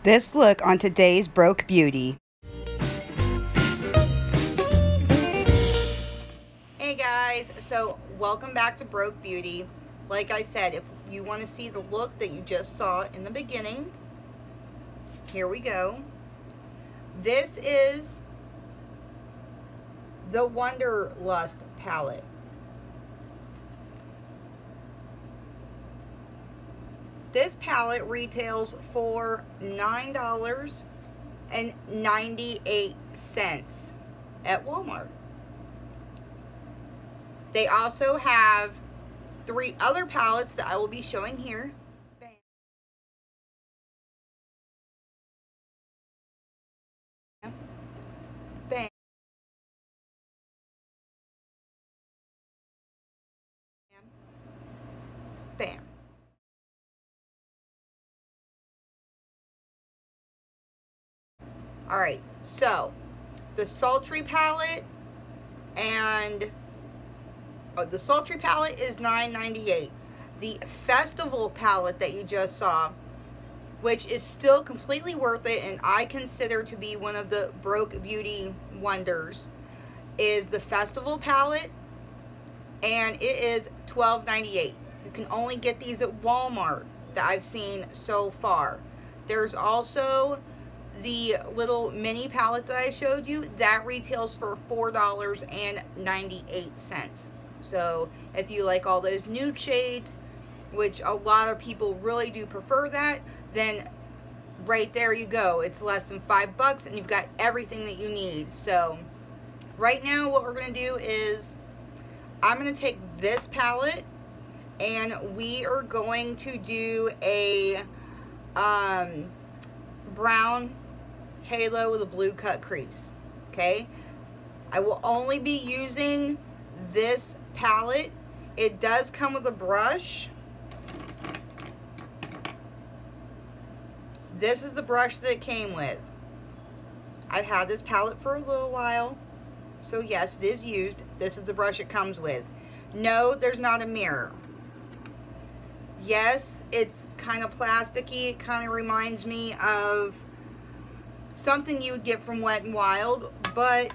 This look on today's Broke Beauty. Hey guys, so welcome back to Broke Beauty. Like I said, if you want to see the look that you just saw in the beginning, here we go. This is the Wanderlust palette. This palette retails for $9.98 at Walmart. They also have 3 other palettes that I will be showing here. Bam. Bam. Bam. Alright, so the Sultry palette and the Sultry palette is $9.98. The Festival palette that you just saw, which is still completely worth it and I consider to be one of the Broke Beauty wonders, is the Festival palette, and it is $12.98. You can only get these at Walmart that I've seen so far. There's also the little mini palette that I showed you that retails for $4.98. So if you like all those nude shades, which a lot of people really do prefer that, then right there you go. It's less than $5 and you've got everything that you need. So right now what we're going to do is I'm going to take this palette and we are going to do a brown halo with a blue cut crease. Okay, I will only be using this palette. It does come with a brush. This is the brush that it came with. I've had this palette for a little while, so yes, it is used. This is the brush it comes with. No, there's not a mirror. Yes, it's kind of plasticky. It kind of reminds me of something you would get from Wet n Wild, but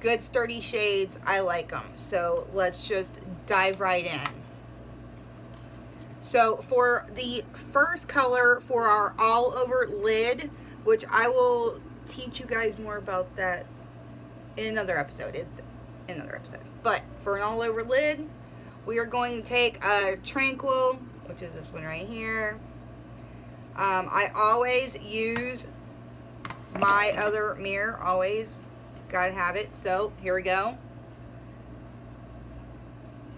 good sturdy shades. I like them. So let's just dive right in. So for the first color for our all over lid, which I will teach you guys more about that in another episode. But for an all over lid, we are going to take a Tranquil, which is this one right here. I always use my other mirror, always gotta have it. So here we go.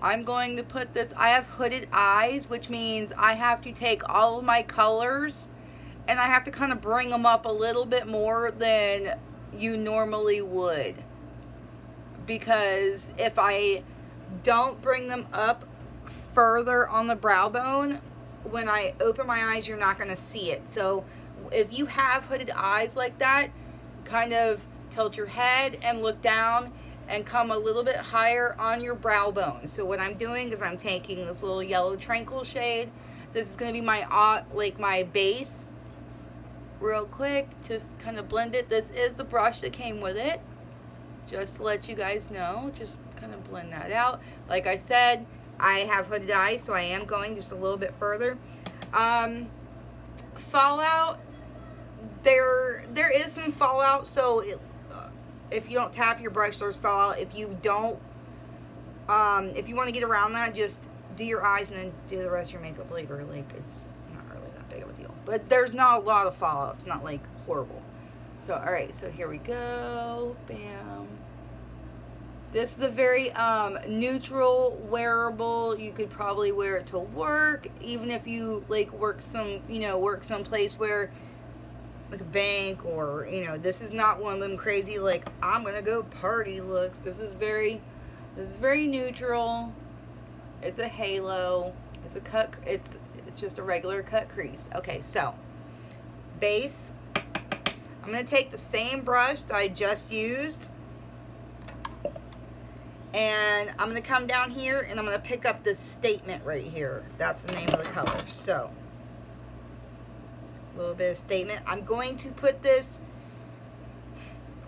I'm going to put this, I have hooded eyes, which means I have to take all of my colors and I have to kind of bring them up a little bit more than you normally would, because if I don't bring them up further on the brow bone, when I open my eyes, you're not going to see it. So if you have hooded eyes like that, kind of tilt your head and look down and come a little bit higher on your brow bone. So what I'm doing is I'm taking this little yellow Tranquil shade. This is going to be my my base. Real quick, just kind of blend it. This is the brush that came with it. Just to let you guys know, just kind of blend that out. Like I said, I have hooded eyes, so I am going just a little bit further. Fallout, there is some fallout, so if you don't tap your brush, there's fallout. If you don't, if you want to get around that, just do your eyes and then do the rest of your makeup later. Like, it's not really that big of a deal. But there's not a lot of fallout. It's not like horrible. So, alright, so here we go. Bam. This is a very neutral, wearable. You could probably wear it to work, even if you like work someplace where, like a bank, or this is not one of them crazy like I'm gonna go party looks. This is very neutral. It's a halo. It's a cut. It's just a regular cut crease. Okay, so base. I'm gonna take the same brush that I just used. And I'm going to come down here and I'm going to pick up this Statement right here. That's the name of the color. So A little bit of statement. I'm going to put this,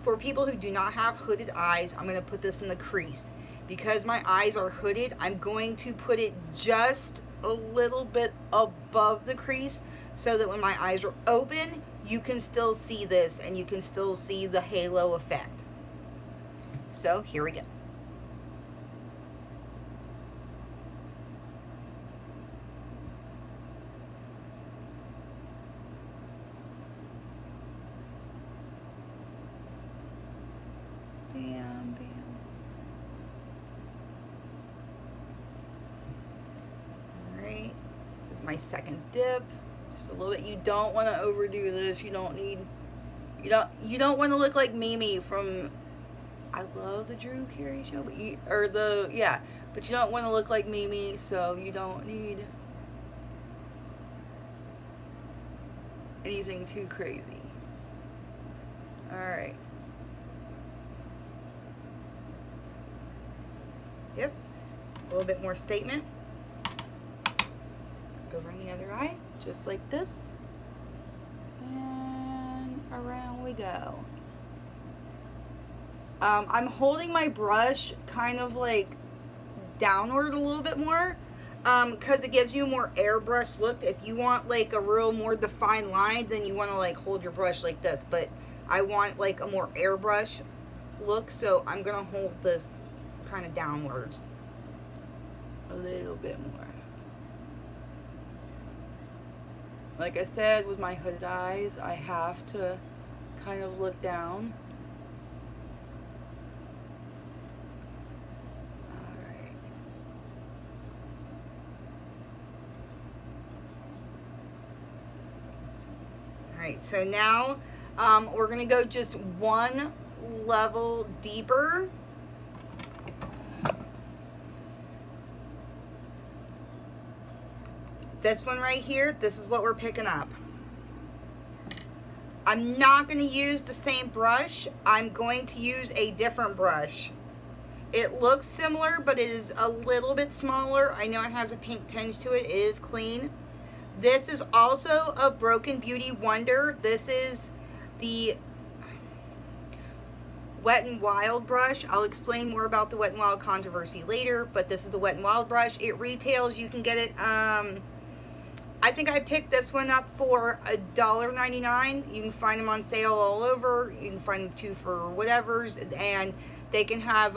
for people who do not have hooded eyes, I'm going to put this in the crease. Because my eyes are hooded, I'm going to put it just a little bit above the crease so that when my eyes are open, you can still see this and you can still see the halo effect. So here we go. Bam, bam. Alright, this is my second dip. Just a little bit. You don't want to overdo this. You don't want to look like Mimi from, I love the Drew Carey show, but you don't want to look like Mimi, so you don't need anything too crazy. Alright. Yep. A little bit more statement. Over in the other eye, just like this. And around we go. I'm holding my brush kind of like downward a little bit more because it gives you a more airbrush look. If you want like a real more defined line, then you want to like hold your brush like this, but I want like a more airbrush look, so I'm gonna hold this kind of downwards a little bit more. Like I said, with my hooded eyes, I have to kind of look down. Alright. Alright, so now we're going to go just one level deeper. This one right here, this is what we're picking up. I'm not going to use the same brush. I'm going to use a different brush. It looks similar, but it is a little bit smaller. I know it has a pink tinge to it. It is clean. This is also a Broken Beauty Wonder. This is the Wet n Wild brush. I'll explain more about the Wet n Wild controversy later, but this is the Wet n Wild brush. It retails, you can get it, I think I picked this one up for $1.99. You can find them on sale all over. You can find them too for whatever's, and they can have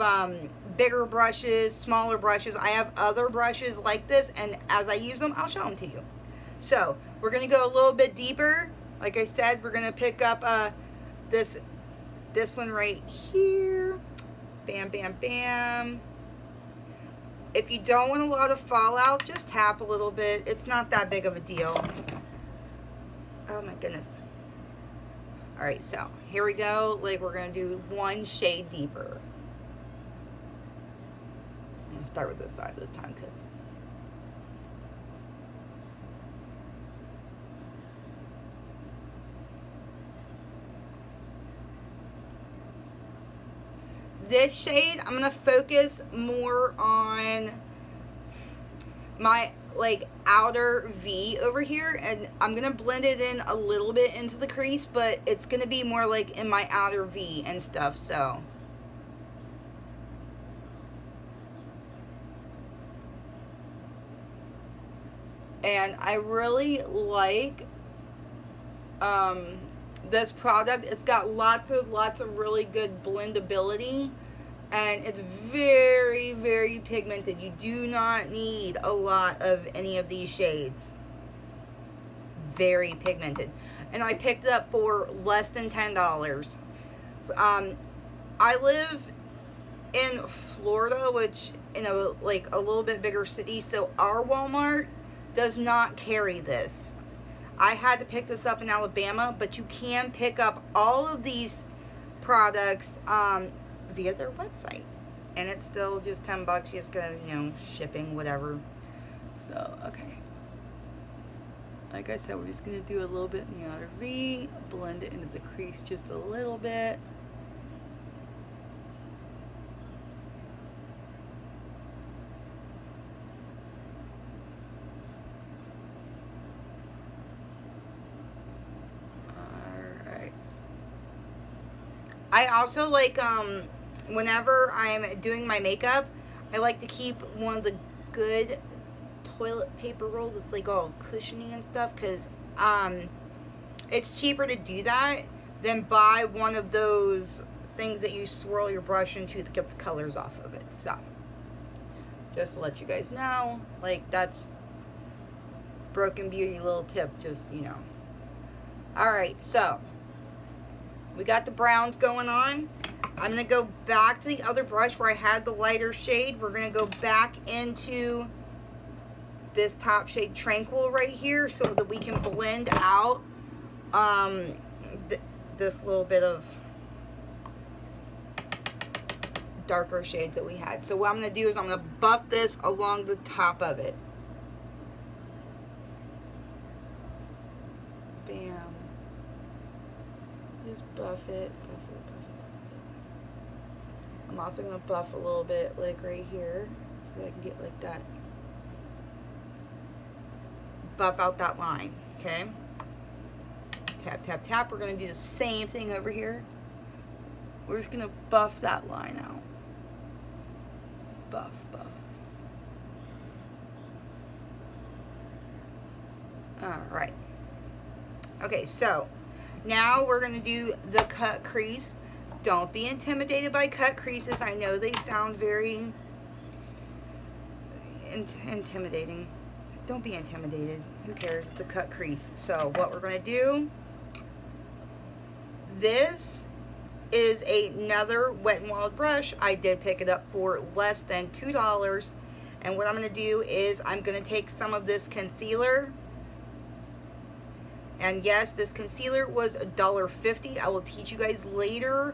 bigger brushes, smaller brushes. I have other brushes like this, and as I use them, I'll show them to you. So we're going to go a little bit deeper. Like I said, we're going to pick up this one right here. Bam, bam, bam. If you don't want a lot of fallout, just tap a little bit. It's not that big of a deal. Oh my goodness. Alright, so here we go. Like, we're going to do one shade deeper. I'm going to start with this side this time because this shade, I'm going to focus more on my like outer V over here, and I'm going to blend it in a little bit into the crease, but it's going to be more like in my outer V and stuff, so. And I really like this product. It's got lots of really good blendability, and it's very, very pigmented. You do not need a lot of any of these shades. Very pigmented. And I picked it up for less than $10. I live in Florida, which, you know, like a little bit bigger city, so our Walmart does not carry this. I had to pick this up in Alabama, but you can pick up all of these products via their website, and it's still just $10. It's gonna, you know, shipping, whatever. So okay, like I said, we're just gonna do a little bit in the outer V, blend it into the crease just a little bit. I also like, whenever I'm doing my makeup, I like to keep one of the good toilet paper rolls. It's like all cushiony and stuff, because it's cheaper to do that than buy one of those things that you swirl your brush into that gets colors off of it. So just to let you guys know, like, that's Broken Beauty little tip, just, you know. Alright, so we got the browns going on. I'm going to go back to the other brush where I had the lighter shade. We're going to go back into this top shade Tranquil right here so that we can blend out this little bit of darker shades that we had. So what I'm going to do is I'm going to buff this along the top of it. Bam. Just buff it, buff it, buff it, buff it. I'm also going to buff a little bit like right here so I can get like that. Buff out that line, okay? Tap, tap, tap. We're going to do the same thing over here. We're just going to buff that line out. Buff, buff. Alright. Okay, so now we're going to do the cut crease. Don't be intimidated by cut creases. I know they sound very intimidating. Don't be intimidated. Who cares? It's a cut crease. So what we're going to do, this is another Wet n Wild brush. I did pick it up for less than $2. And what I'm going to do is I'm going to take some of this concealer. And yes, this concealer was $1.50. I will teach you guys later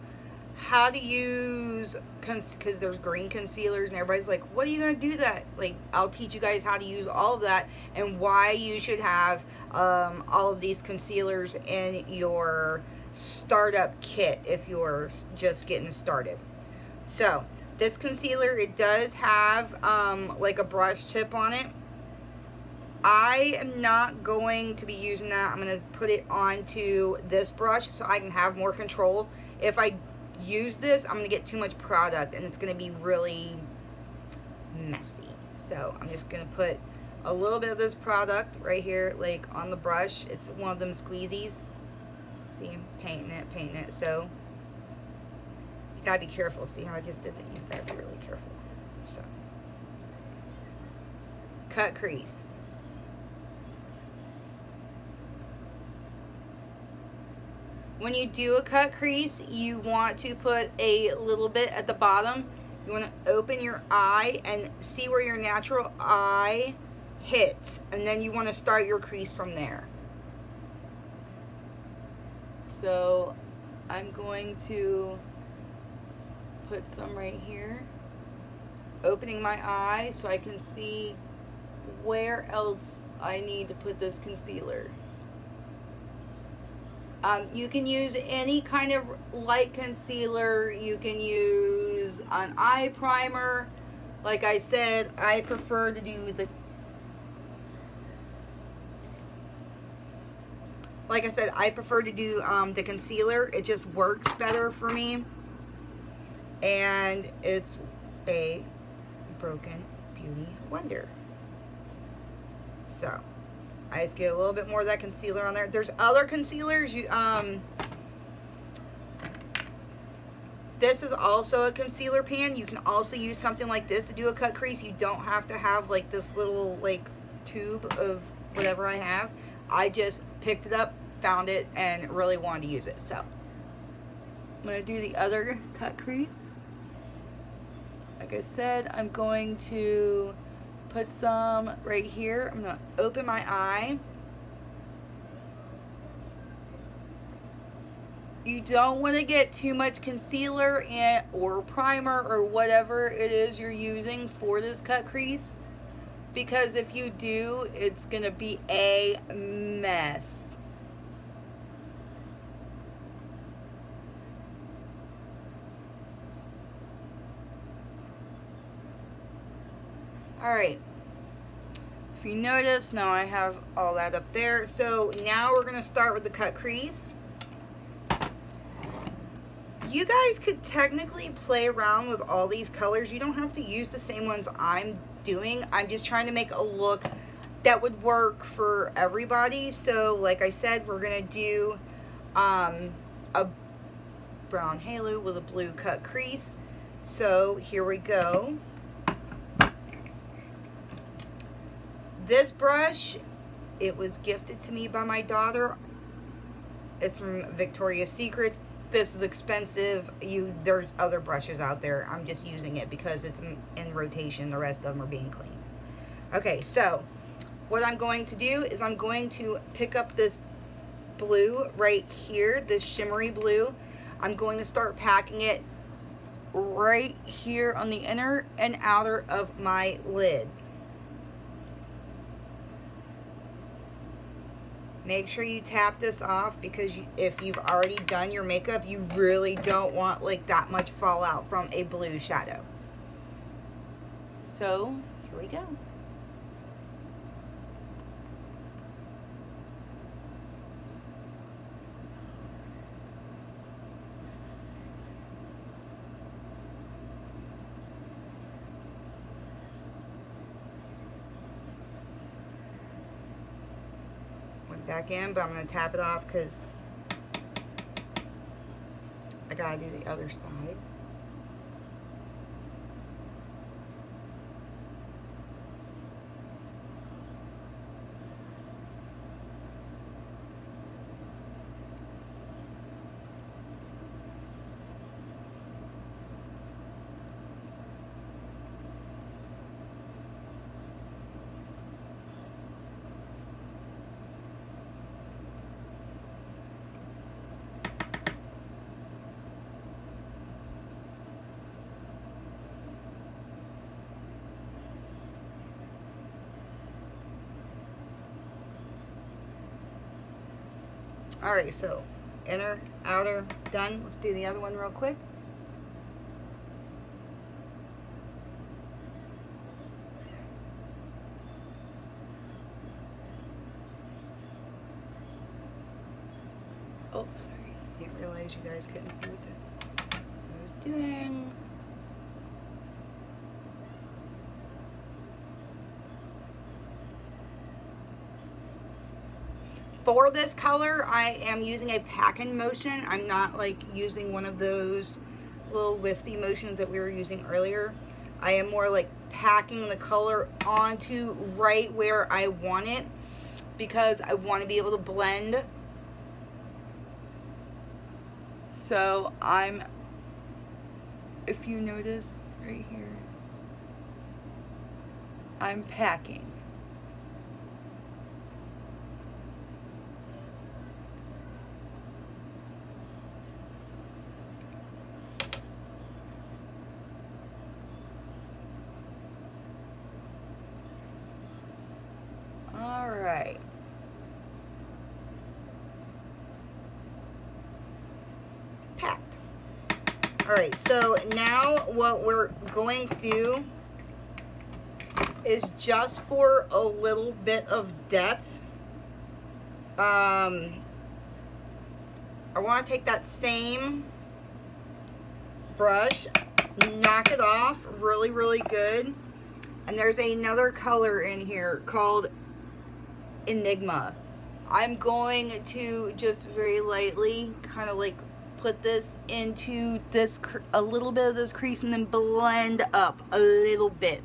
how to use, because there's green concealers and everybody's like, what are you going to do that? Like, I'll teach you guys how to use all of that and why you should have all of these concealers in your startup kit if you're just getting started. So this concealer, it does have like a brush tip on it. I am not going to be using that. I'm going to put it onto this brush so I can have more control. If I use this, I'm going to get too much product and it's going to be really messy. So I'm just going to put a little bit of this product right here, like on the brush. It's one of them squeezies. See, I'm painting it. So you got to be careful. See how I just did that? You got to be really careful. So cut crease. When you do a cut crease, you want to put a little bit at the bottom. You want to open your eye and see where your natural eye hits. And then you want to start your crease from there. So I'm going to put some right here. Opening my eye so I can see where else I need to put this concealer. You can use any kind of light concealer. You can use an eye primer. Like I said, I prefer to do the... Like I said, I prefer to do the concealer. It just works better for me. And it's a Broken Beauty Wonder. So I just get a little bit more of that concealer on there. There's other concealers. This is also a concealer pan. You can also use something like this to do a cut crease. You don't have to have like this little like tube of whatever I have. I just picked it up, found it, and really wanted to use it. So I'm going to do the other cut crease. Like I said, I'm going to put some right here. I'm going to open my eye. You don't want to get too much concealer or primer or whatever it is you're using for this cut crease, because if you do, it's going to be a mess. Alright, if you notice, now I have all that up there. So now we're going to start with the cut crease. you guys could technically play around with all these colors. You don't have to use the same ones I'm doing. I'm just trying to make a look that would work for everybody. So like I said, we're gonna do a brown halo with a blue cut crease. So here we go. This brush, it was gifted to me by my daughter. It's from Victoria's Secrets. This is expensive. There's other brushes out there. I'm just using it because it's in rotation. The rest of them are being cleaned. Okay, so what I'm going to do is I'm going to pick up this blue right here, this shimmery blue. I'm going to start packing it right here on the inner and outer of my lid. Make sure you tap this off, because if you've already done your makeup, you really don't want like that much fallout from a blue shadow. So here we go. Back in, but I'm going to tap it off because I gotta do the other side. Alright, so inner, outer, done. Let's do the other one real quick. Oh, sorry. I didn't realize you guys couldn't see what I was doing. For this color, I am using a packing motion. I'm not like using one of those little wispy motions that we were using earlier. I am more like packing the color onto right where I want it, because I want to be able to blend. So if you notice right here, I'm packing. Alright. Packed. Alright, so now what we're going to do is, just for a little bit of depth, I want to take that same brush, knock it off really, really good. And there's another color in here called Enigma. I'm going to just very lightly kind of like put this into this, a little bit of this crease, and then blend up a little bit.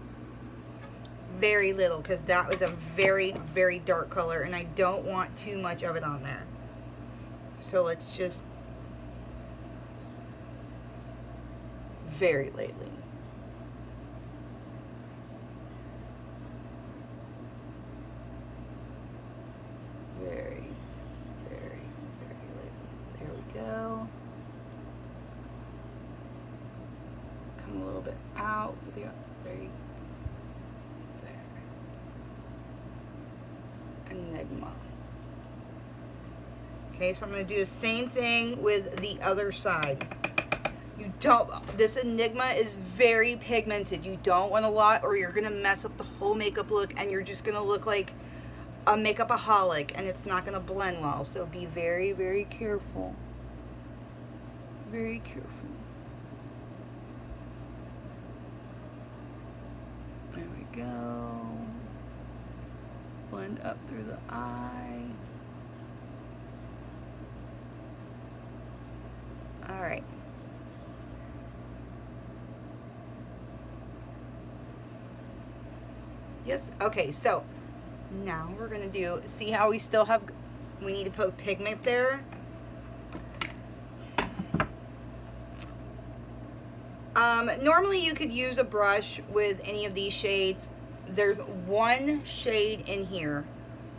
Very little, because that was a very, very dark color and I don't want too much of it on there. So let's just very lightly. Very, very, very lightly. There we go. Come a little bit out with the very there. Enigma. Okay, so I'm going to do the same thing with the other side. You don't, this Enigma is very pigmented. You don't want a lot, or you're going to mess up the whole makeup look and you're just going to look like a makeup-aholic, and it's not going to blend well. So be very, very careful. Very careful. There we go. Blend up through the eye. All right. Yes, okay, so now we're gonna do, see how we still have, we need to put pigment there. Normally you could use a brush with any of these shades. There's one shade in here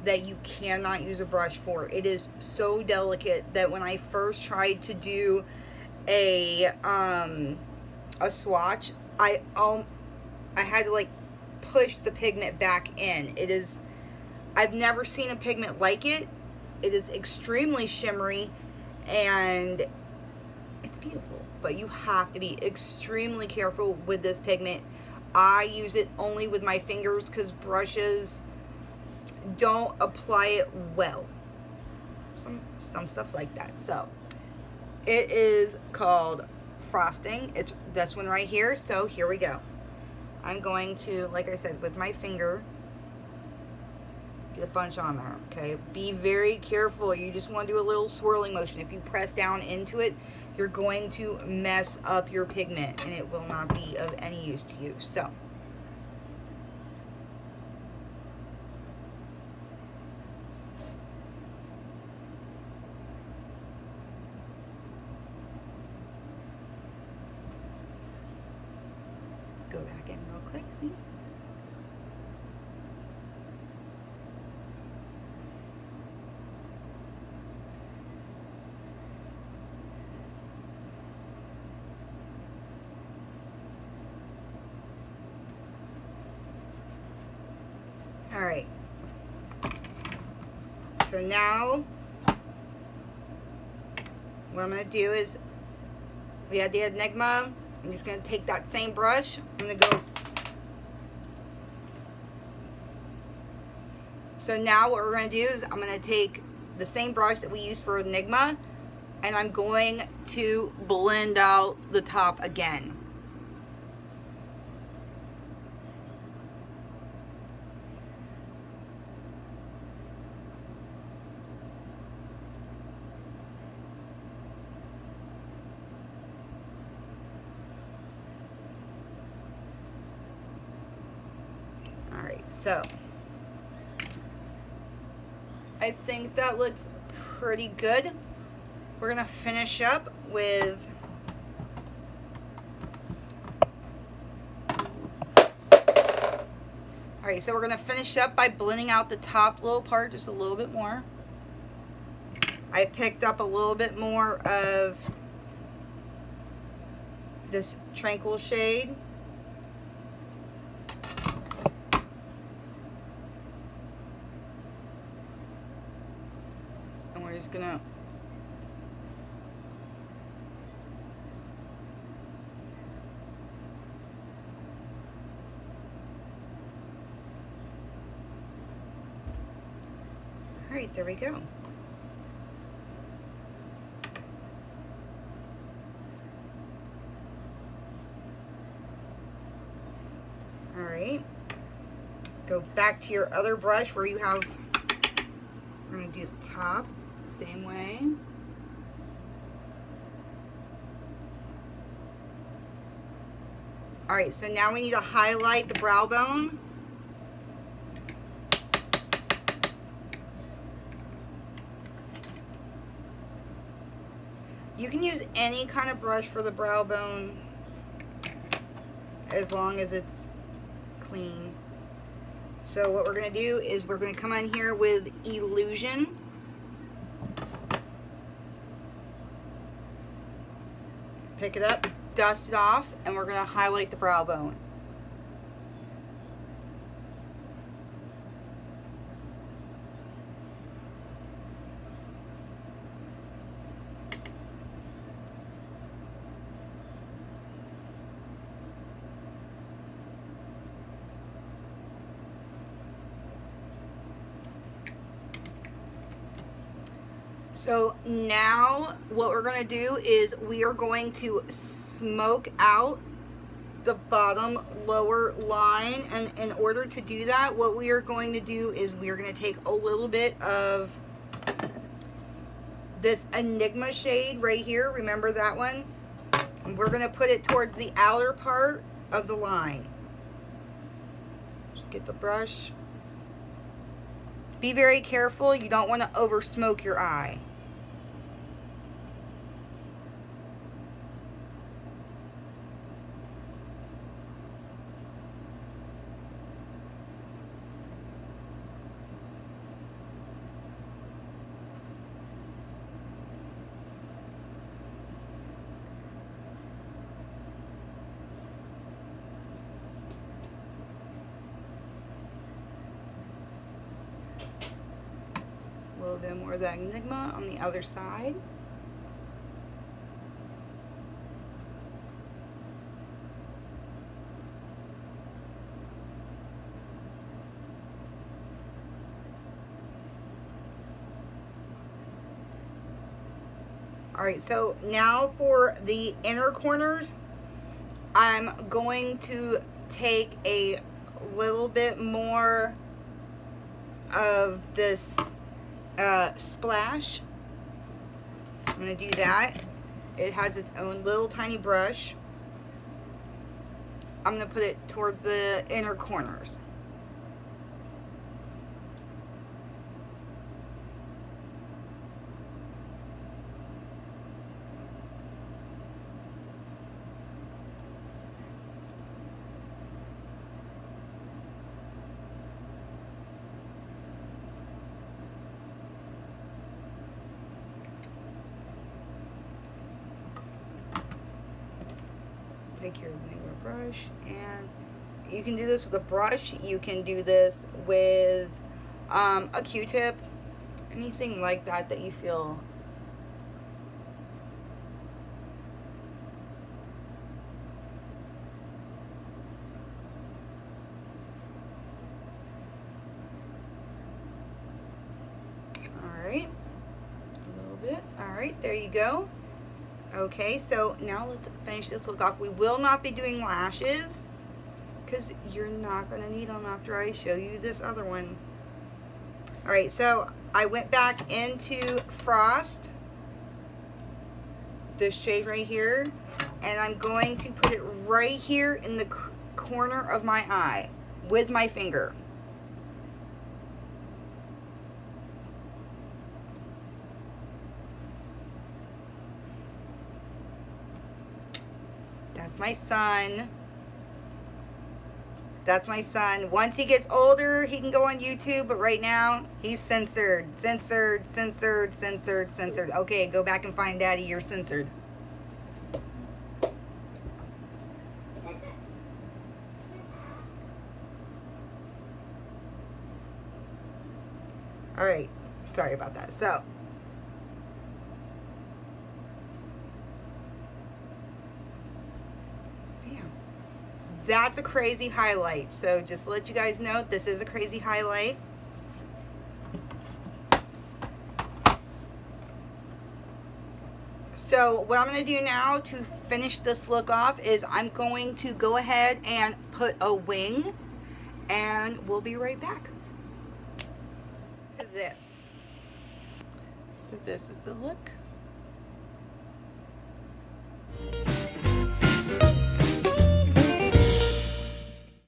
that you cannot use a brush for. It is so delicate that when I first tried to do a swatch, I had to like push the pigment back in. It is, I've never seen a pigment like it. It is extremely shimmery and it's beautiful, but you have to be extremely careful with this pigment. I use it only with my fingers because brushes don't apply it well. Some stuff's like that. So it is called Frosting. It's this one right here. So here we go. I'm going to, like I said, with my finger, get a bunch on there, okay? Be very careful. You just want to do a little swirling motion. If you press down into it, you're going to mess up your pigment and it will not be of any use to you. So go back in real quick, see? All right. So now what I'm going to do is, we had the Enigma. I'm just going to take that same brush. I'm going to go. So now what we're going to do is I'm going to take the same brush that we used for Enigma and I'm going to blend out the top again. So I think that looks pretty good. We're gonna finish up with alright, so we're gonna finish up by blending out the top little part just a little bit more. I picked up a little bit more of this Tranquil shade. We're just gonna all right, there we go. All right, go back to your other brush where you have, we're gonna do the top same way. All right, so now we need to highlight the brow bone. You can use any kind of brush for the brow bone as long as it's clean. So what we're gonna do is we're gonna come on here with Illusion. Pick it up, dust it off, and we're gonna highlight the brow bone. So now what we're going to do is we are going to smoke out the bottom lower line, and in order to do that, what we are going to do is we are going to take a little bit of this Enigma shade right here, remember that one, and we're going to put it towards the outer part of the line. Just get the brush. Be very careful, you don't want to over smoke your eye. A little bit more of that Enigma on the other side. All right, so now for the inner corners, I'm going to take a little bit more of this splash. I'm going to do that. It has its own little tiny brush. I'm going to put it towards the inner corners. Take your regular brush, and you can do this with a brush, you can do this with a Q-tip, anything like that that you feel. Alright, a little bit. Alright, there you go. Okay, so now let's finish this look off. We will not be doing lashes because you're not going to need them after I show you this other one. Alright, so I went back into Frost, this shade right here, and I'm going to put it right here in the corner of my eye with my finger. That's my son. That's my son. Once he gets older, he can go on YouTube, but right now, he's censored. Censored, censored, censored, censored. Okay, go back and find Daddy, you're censored. Alright, sorry about that. So, that's a crazy highlight. So just to let you guys know, this is a crazy highlight. So what I'm going to do now to finish this look off is I'm going to go ahead and put a wing, and we'll be right back. This. So this is the look.